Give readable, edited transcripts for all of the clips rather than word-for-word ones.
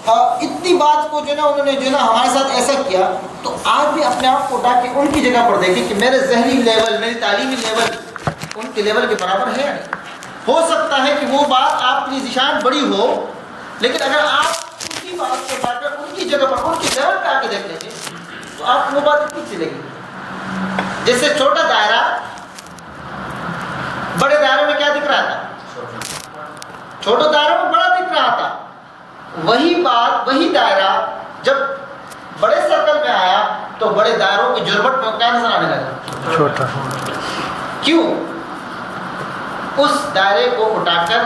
इतनी बात को जो ना उन्होंने जो ना हमारे साथ ऐसा किया, तो आज भी अपने आप को उठा के उनकी जगह पर देखें कि मेरे जहनी लेवल, मेरी तालीमी लेवल उनके लेवल के बराबर है या नहीं। हो सकता है कि वो बात आपके लिए निशान बड़ी हो, लेकिन अगर आप उनकी बात को उठाकर उनकी जगह पर उनके लेवल पर आके देख लेंगे तो आपको वो बात ठीक चलेगी। जैसे छोटा दायरा बड़े दायरे में क्या दिख रहा था, छोटे दायरे में बड़ा दिख रहा था। वही बात, वही दायरा जब बड़े सर्कल में आया तो बड़े दायरों की जुर्मट में क्या नजर आने लगा, छोटा। क्यों? उस दायरे को उठाकर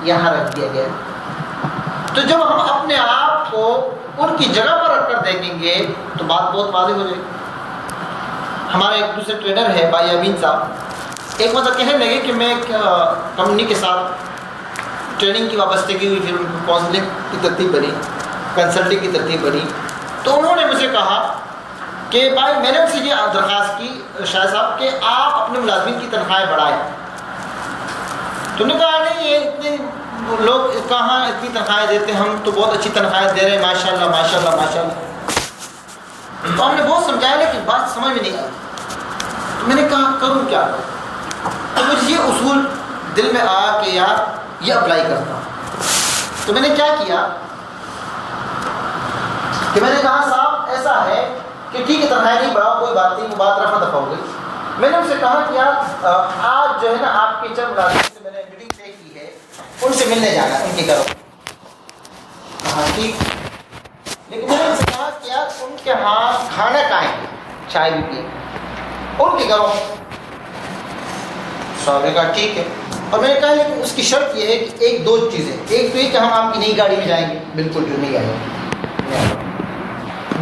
यहाँ रख दिया गया। तो जब हम अपने आप को उनकी जगह पर रखकर देखेंगे तो बात बहुत वाज़ेह हो जाएगी। हमारे एक दूसरे ट्रेनर है भाई अमीन साहब, एक मतलब कहने लगे कि मैं कंपनी के साथ ट्रेनिंग की वाबस्तगी हुई, फिर उनको काउंसलिंग की तरतीब बनी, कंसल्टिंग की तरतीब बनी। तो उन्होंने मुझे कहा कि भाई मैंने उनसे ये दरख्वास्त की शाह साहब कि आप अपने मुलाजमीन की तनख्वाहें बढ़ाएं। तो उन्होंने कहा नहीं, ये इतने लोग कहाँ इतनी तनख्वाहें देते, हम तो बहुत अच्छी तनख्वाहें दे रहे हैं, माशाल्लाह माशाल्लाह माशाल्लाह। तो हमने बहुत समझाया लेकिन बात समझ में नहीं आई। तो मैंने कहा करूँ क्या? तो मुझे ये उसूल दिल में आया कि यार ये अप्लाई करता हूँ। तो मैंने क्या किया कि मैंने कहा साहब ऐसा है कि ठीक है तनख्वाह नहीं बढ़ाओ, कोई बात नहीं, वो बात रफा दफा हो गई। मैंने उनसे कहा कि यार आज जो है ना आपके जब मुलाजिम से मैंने मीटिंग तय की है, उनसे मिलने जाना है, उनके करो। हाँ ठीक, लेकिन मैंने उनसे कहा कि यार उनके यहाँ खाना खाएंगे, चाय भी पिए, उनके करो। साहब ने कहा ठीक है। और मैंने कहा लेकिन उसकी शर्त यह है कि एक दो चीज़ें, एक तो ये कि हम आपकी नई गाड़ी में जाएंगे, बिल्कुल जो नहीं आएगा।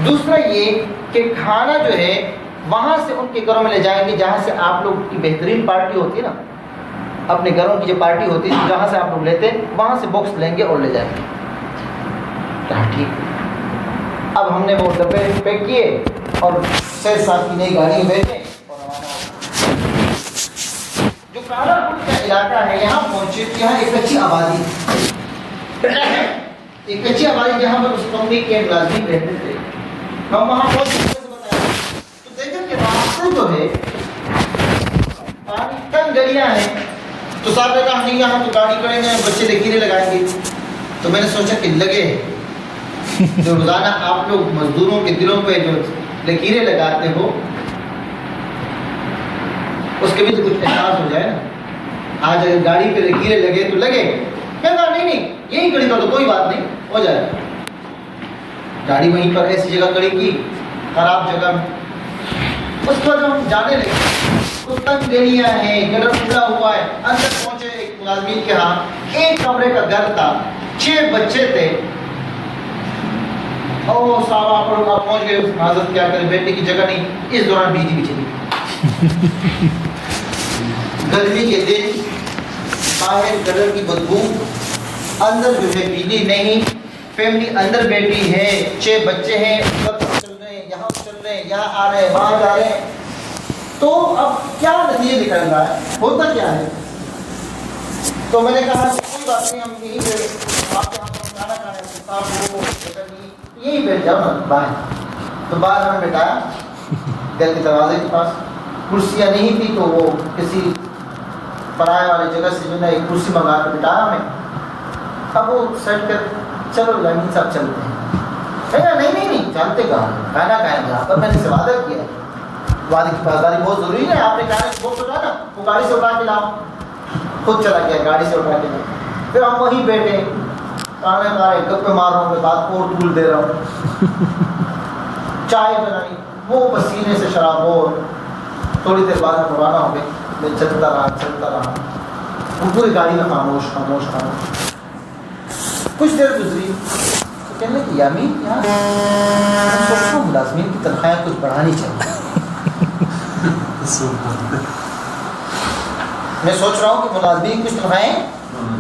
दूसरा ये कि खाना जो है वहाँ से उनके घरों में ले जाएंगे जहाँ से आप लोग की बेहतरीन पार्टी होती है ना, अपने घरों की जो पार्टी होती है जहाँ से आप लोग लेते हैं, वहाँ से बॉक्स लेंगे और ले जाएंगे। कहा ठीक। अब हमने वो डब्बे पैक किए और सैयद साहब की नई गाड़ी में बैठे और जो कालापुर का इलाका है यहाँ पहुँचे, यहाँ एक अच्छी आबादी, एक अच्छी आबादी जहाँ पर उस कंपनी के मुलाजिम रहते थे। हम वहाँ पहुँचे तो देखें कि रास्ते जो है पानी तंग गलियाँ हैं। तो साहब ने कहा नहीं यहाँ तो गाड़ी करेंगे, बच्चे लकीरें लगाएंगे। तो मैंने सोचा कि लगे जो रोज़ाना आप लोग मजदूरों के दिलों पे जो लकीरें लगाते हो उसके भी तो कुछ एहसास हो जाए ना। आज अगर गाड़ी पे लकीरें लगे तो लगे। क्या कहा नहीं यही खड़ी कर दो, कोई बात नहीं, हो जाए। गाड़ी वहीं पर ऐसी जगह खड़ी की, खराब जगह में। उसके बाद हम जाने लगे, तो तंग गलियां हैं, गटर खुला हुआ है। अंदर पहुंचे एक मुलाजिम के यहाँ, एक कमरे का घर था, 6 बच्चे थे। ओ साहब आप लोग पहुंच गए, हाजत क्या करें, बैठने की जगह नहीं। इस दौरान बिजली भी चली। गर्मी के दिन बाहर गटर की बदबू, अंदर जो है बिजली नहीं, फैमिली अंदर बैठी है, 6 बच्चे हैं, उधर चल रहे हैं, यहाँ चल रहे हैं, यहाँ आ रहे हैं, वहाँ जा रहे हैं। तो अब क्या नतीजे निकल रहा है, होता क्या है? तो मैंने कहा कोई बात नहीं, हम यहीं पे आपके यहाँ पर खाना खाने से साफ हो, यहीं बैठ जाओ ना बाहर। तो बाहर हमें बैठाया घर के दरवाजे के पास, कुर्सियाँ नहीं थी तो वो किसी पराए वाली जगह से जो ना एक कुर्सी मंगा कर बिठाया हमें। अब वो सेट कर चलो अमीन साहब चलते हैं। नहीं चलते कहाँ, खाना खाएंगे आप। पर मैंने से वादा किया, वादे की पासदारी बहुत ज़रूरी है। आपने गाड़ी से बॉक्स उठा ना, वो गाड़ी से उठा के लाओ। खुद चला गया गाड़ी से उठा के लाओ। फिर हम वहीं बैठे, खाना खा रहे, गप्पे मार रहा हूँ, मैं बात और तूल दे रहा हूँ। चाय बनाई, वो पसीने से शराबोर। थोड़ी देर बाद हम रवाना हो गए। मैं चलता रहा, वो पूरी गाड़ी में खामोश। कुछ देर गुजरी तो कहने लगी यामी यहाँ मुलाजमीन की तनख्वाह कुछ बढ़ानी चाहिए। मैं सोच रहा हूँ कि मुलाजमीन कुछ तनख्वाहें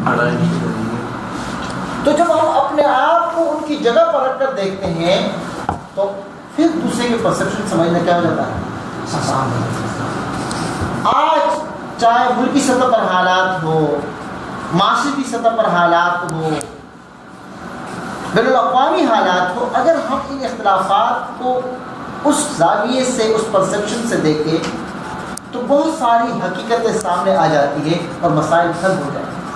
बढ़ानी चाहिए। तो जब हम अपने आप को उनकी जगह पर रखकर देखते हैं तो फिर दूसरे के परसेप्शन समझना क्या हो जाता है, आसान हो जाता है। आज चाहे मुल्की सतह पर हालात हो, माशी की सतह पर हालात हो, बैनुल-अक़वामी हालात हो, अगर हम इन इख्तिलाफ़ात को उस ज़ाविये से, उस परसेप्शन से देखें तो बहुत सारी हकीकतें सामने आ जाती है और मसाइल हल हो जाते हैं।